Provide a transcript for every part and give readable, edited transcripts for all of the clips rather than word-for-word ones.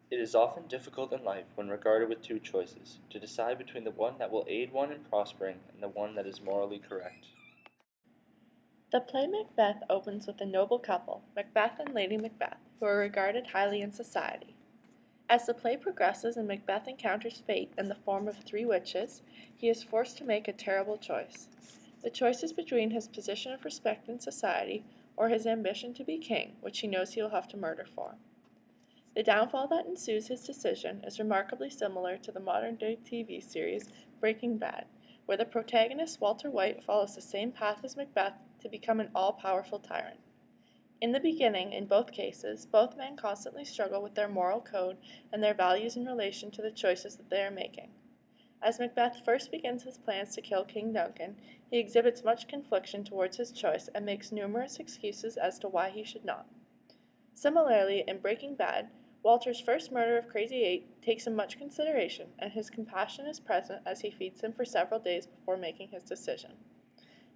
It is often difficult in life, when regarded with two choices, to decide between the one that will aid one in prospering and the one that is morally correct. The play Macbeth opens with a noble couple, Macbeth and Lady Macbeth, who are regarded highly in society. As the play progresses and Macbeth encounters fate in the form of three witches, he is forced to make a terrible choice. The choice is between his position of respect in society or his ambition to be king, which he knows he will have to murder for. The downfall that ensues his decision is remarkably similar to the modern-day TV series Breaking Bad, where the protagonist Walter White follows the same path as Macbeth to become an all-powerful tyrant. In the beginning, in both cases, both men constantly struggle with their moral code and their values in relation to the choices that they are making. As Macbeth first begins his plans to kill King Duncan, he exhibits much confliction towards his choice and makes numerous excuses as to why he should not. Similarly, in Breaking Bad, Walter's first murder of Crazy Eight takes him much consideration, and his compassion is present as he feeds him for several days before making his decision.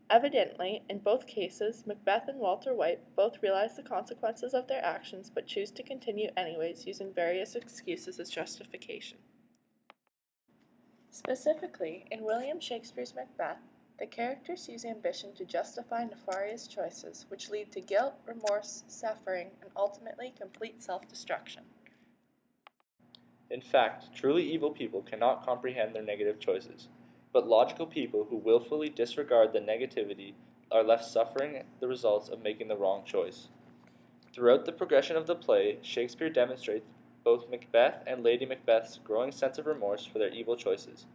Evidently, in both cases, Macbeth and Walter White both realize the consequences of their actions but choose to continue anyways, using various excuses as justification. Specifically, in William Shakespeare's Macbeth, the characters use ambition to justify nefarious choices, which lead to guilt, remorse, suffering, and ultimately complete self-destruction. In fact, truly evil people cannot comprehend their negative choices, but logical people who willfully disregard the negativity are left suffering the results of making the wrong choice. Throughout the progression of the play, Shakespeare demonstrates both Macbeth and Lady Macbeth's growing sense of remorse for their evil choices.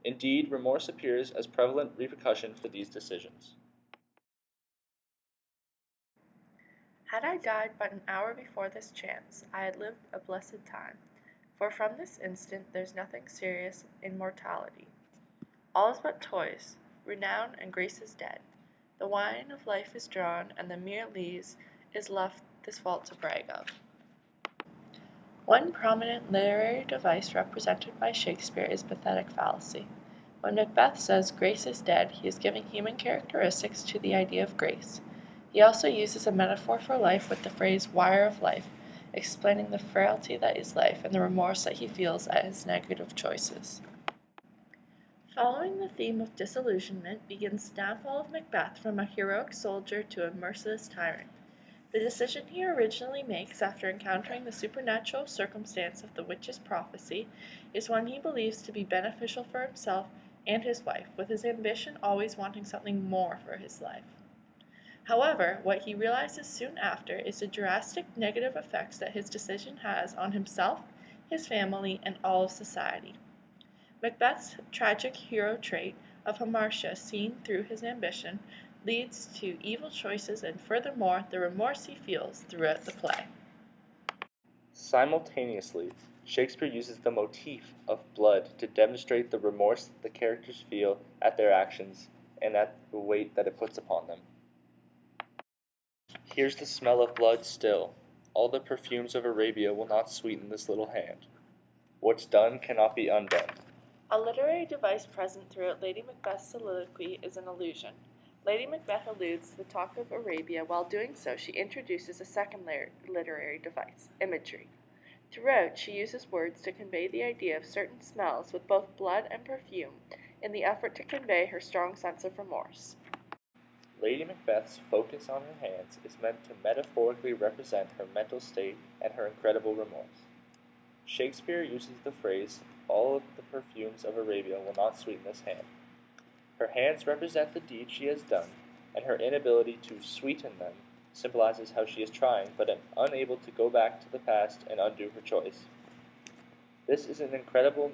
Indeed, remorse appears as prevalent repercussion for these decisions. Had I died but an hour before this chance, I had lived a blessed time. For from this instant there's nothing serious in mortality. All is but toys, renown and grace is dead. The wine of life is drawn, and the mere lees is left this vault to brag of. One prominent literary device represented by Shakespeare is pathetic fallacy. When Macbeth says grace is dead, he is giving human characteristics to the idea of grace. He also uses a metaphor for life with the phrase wire of life, explaining the frailty that is life and the remorse that he feels at his negative choices. Following the theme of disillusionment begins the downfall of Macbeth from a heroic soldier to a merciless tyrant. The decision he originally makes after encountering the supernatural circumstance of the witch's prophecy is one he believes to be beneficial for himself and his wife, with his ambition always wanting something more for his life. However, what he realizes soon after is the drastic negative effects that his decision has on himself, his family, and all of society. Macbeth's tragic hero trait of hamartia seen through his ambition leads to evil choices and furthermore the remorse he feels throughout the play. Simultaneously, Shakespeare uses the motif of blood to demonstrate the remorse the characters feel at their actions and at the weight that it puts upon them. Here's the smell of blood still. All the perfumes of Arabia will not sweeten this little hand. What's done cannot be undone. A literary device present throughout Lady Macbeth's soliloquy is an allusion. Lady Macbeth alludes to the talk of Arabia. While doing so, she introduces a second literary device, imagery. Throughout, she uses words to convey the idea of certain smells with both blood and perfume in the effort to convey her strong sense of remorse. Lady Macbeth's focus on her hands is meant to metaphorically represent her mental state and her incredible remorse. Shakespeare uses the phrase, all of the perfumes of Arabia will not sweeten this hand. Her hands represent the deed she has done, and her inability to sweeten them symbolizes how she is trying but unable to go back to the past and undo her choice. This is an incredible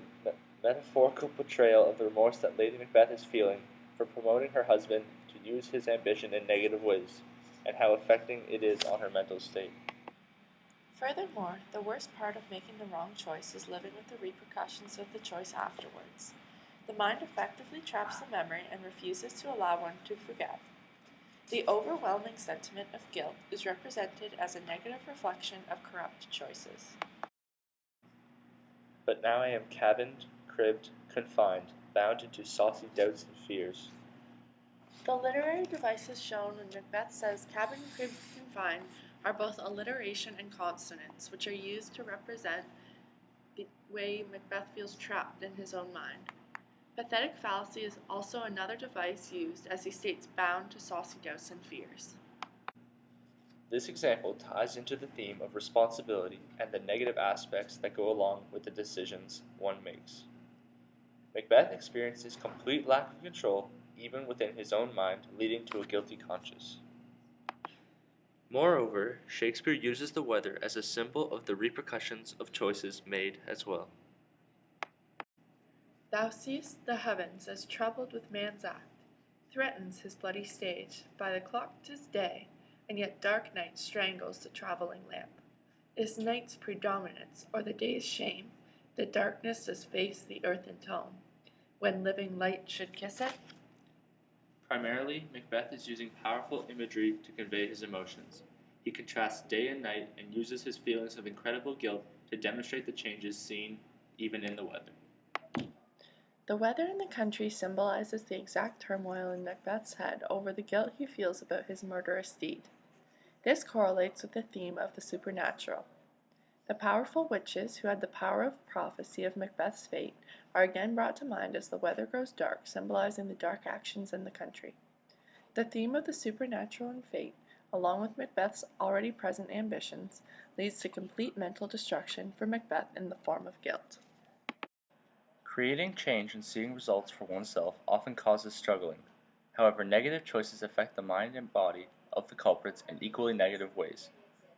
metaphorical portrayal of the remorse that Lady Macbeth is feeling for promoting her husband to use his ambition in negative ways, and how affecting it is on her mental state. Furthermore, the worst part of making the wrong choice is living with the repercussions of the choice afterwards. The mind effectively traps the memory and refuses to allow one to forget. The overwhelming sentiment of guilt is represented as a negative reflection of corrupt choices. But now I am cabined, cribbed, confined, bound into saucy doubts and fears. The literary devices shown when Macbeth says cabin, crib, confined are both alliteration and consonants, which are used to represent the way Macbeth feels trapped in his own mind. Pathetic fallacy is also another device used as he states bound to saucy doubts and fears. This example ties into the theme of responsibility and the negative aspects that go along with the decisions one makes. Macbeth experiences complete lack of control even within his own mind, leading to a guilty conscience. Moreover, Shakespeare uses the weather as a symbol of the repercussions of choices made as well. Thou seest the heavens as troubled with man's act, threatens his bloody stage, by the clock 'tis day, and yet dark night strangles the travelling lamp. Is night's predominance, or the day's shame, that darkness does face the earth intone, when living light should kiss it? Primarily, Macbeth is using powerful imagery to convey his emotions. He contrasts day and night and uses his feelings of incredible guilt to demonstrate the changes seen even in the weather. The weather in the country symbolizes the exact turmoil in Macbeth's head over the guilt he feels about his murderous deed. This correlates with the theme of the supernatural. The powerful witches who had the power of prophecy of Macbeth's fate are again brought to mind as the weather grows dark, symbolizing the dark actions in the country. The theme of the supernatural and fate, along with Macbeth's already present ambitions, leads to complete mental destruction for Macbeth in the form of guilt. Creating change and seeing results for oneself often causes struggling. However, negative choices affect the mind and body of the culprits in equally negative ways.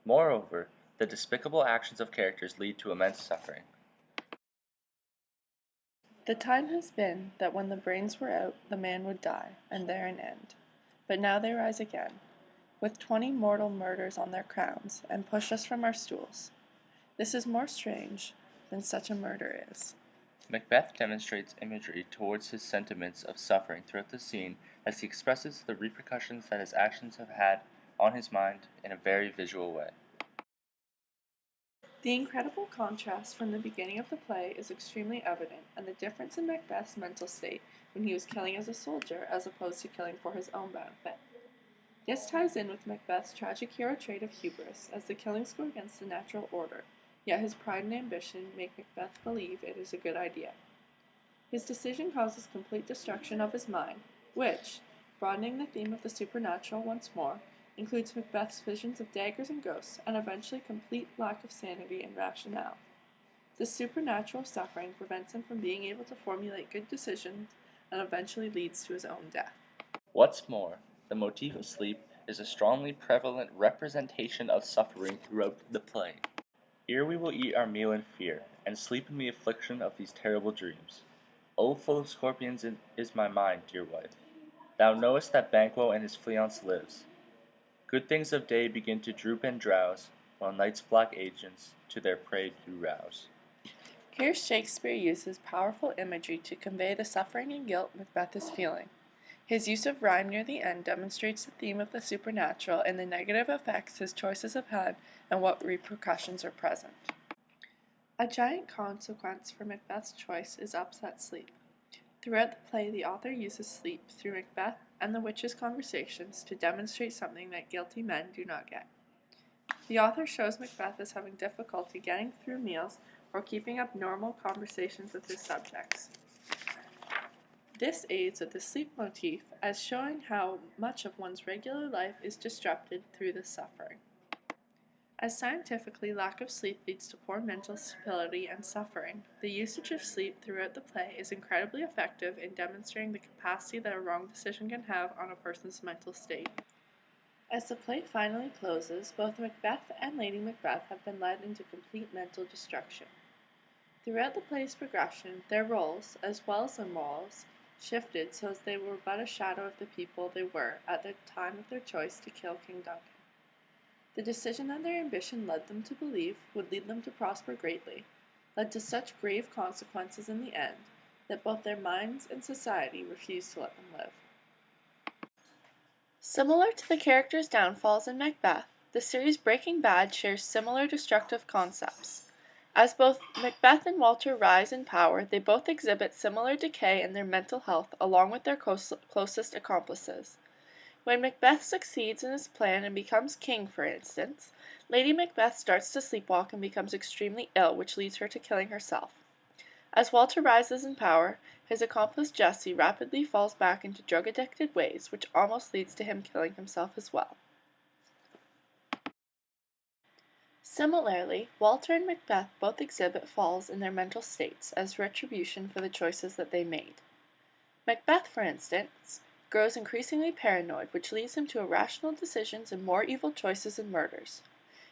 Moreover, the despicable actions of characters lead to immense suffering. The time has been that when the brains were out, the man would die, and there an end. But now they rise again, with 20 mortal murders on their crowns, and push us from our stools. This is more strange than such a murder is. Macbeth demonstrates imagery towards his sentiments of suffering throughout the scene as he expresses the repercussions that his actions have had on his mind in a very visual way. The incredible contrast from the beginning of the play is extremely evident, and the difference in Macbeth's mental state when he was killing as a soldier as opposed to killing for his own benefit. This ties in with Macbeth's tragic hero trait of hubris, as the killings go against the natural order, yet his pride and ambition make Macbeth believe it is a good idea. His decision causes complete destruction of his mind, which, broadening the theme of the supernatural once more, includes Macbeth's visions of daggers and ghosts, and eventually complete lack of sanity and rationale. This supernatural suffering prevents him from being able to formulate good decisions and eventually leads to his own death. What's more, the motif of sleep is a strongly prevalent representation of suffering throughout the play. Here we will eat our meal in fear, and sleep in the affliction of these terrible dreams. O full of scorpions is my mind, dear wife. Thou knowest that Banquo and his fiancée lives. Good things of day begin to droop and drowse, while night's black agents to their prey do rouse. Here Shakespeare uses powerful imagery to convey the suffering and guilt Macbeth is feeling. His use of rhyme near the end demonstrates the theme of the supernatural and the negative effects his choices have had and what repercussions are present. A giant consequence for Macbeth's choice is upset sleep. Throughout the play, the author uses sleep through Macbeth and the witches' conversations to demonstrate something that guilty men do not get. The author shows Macbeth as having difficulty getting through meals or keeping up normal conversations with his subjects. This aids with the sleep motif as showing how much of one's regular life is disrupted through this suffering. As scientifically, lack of sleep leads to poor mental stability and suffering, the usage of sleep throughout the play is incredibly effective in demonstrating the capacity that a wrong decision can have on a person's mental state. As the play finally closes, both Macbeth and Lady Macbeth have been led into complete mental destruction. Throughout the play's progression, their roles, as well as their morals, shifted so as they were but a shadow of the people they were at the time of their choice to kill King Duncan. The decision that their ambition led them to believe would lead them to prosper greatly led to such grave consequences in the end that both their minds and society refused to let them live. Similar to the characters' downfalls in Macbeth, the series Breaking Bad shares similar destructive concepts. As both Macbeth and Walter rise in power, they both exhibit similar decay in their mental health along with their closest accomplices. When Macbeth succeeds in his plan and becomes king, for instance, Lady Macbeth starts to sleepwalk and becomes extremely ill, which leads her to killing herself. As Walter rises in power, his accomplice Jesse rapidly falls back into drug-addicted ways, which almost leads to him killing himself as well. Similarly, Walter and Macbeth both exhibit falls in their mental states as retribution for the choices that they made. Macbeth, for instance, grows increasingly paranoid, which leads him to irrational decisions and more evil choices and murders.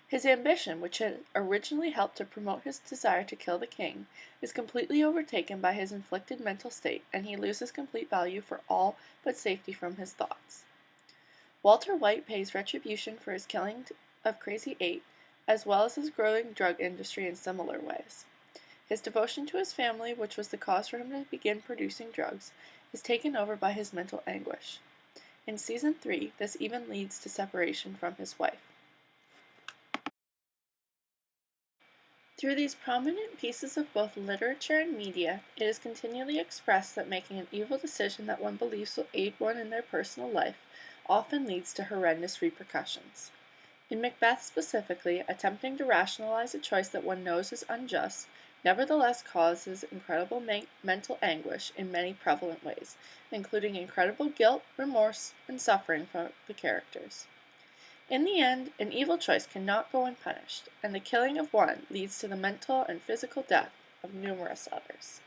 His ambition, which had originally helped to promote his desire to kill the king, is completely overtaken by his inflicted mental state, and he loses complete value for all but safety from his thoughts. Walter White pays retribution for his killing of Crazy Eight, as well as his growing drug industry in similar ways. His devotion to his family, which was the cause for him to begin producing drugs, is taken over by his mental anguish. In Season 3, this even leads to separation from his wife. Through these prominent pieces of both literature and media, it is continually expressed that making an evil decision that one believes will aid one in their personal life often leads to horrendous repercussions. In Macbeth specifically, attempting to rationalize a choice that one knows is unjust nevertheless causes incredible mental anguish in many prevalent ways, including incredible guilt, remorse, and suffering for the characters. In the end, an evil choice cannot go unpunished, and the killing of one leads to the mental and physical death of numerous others.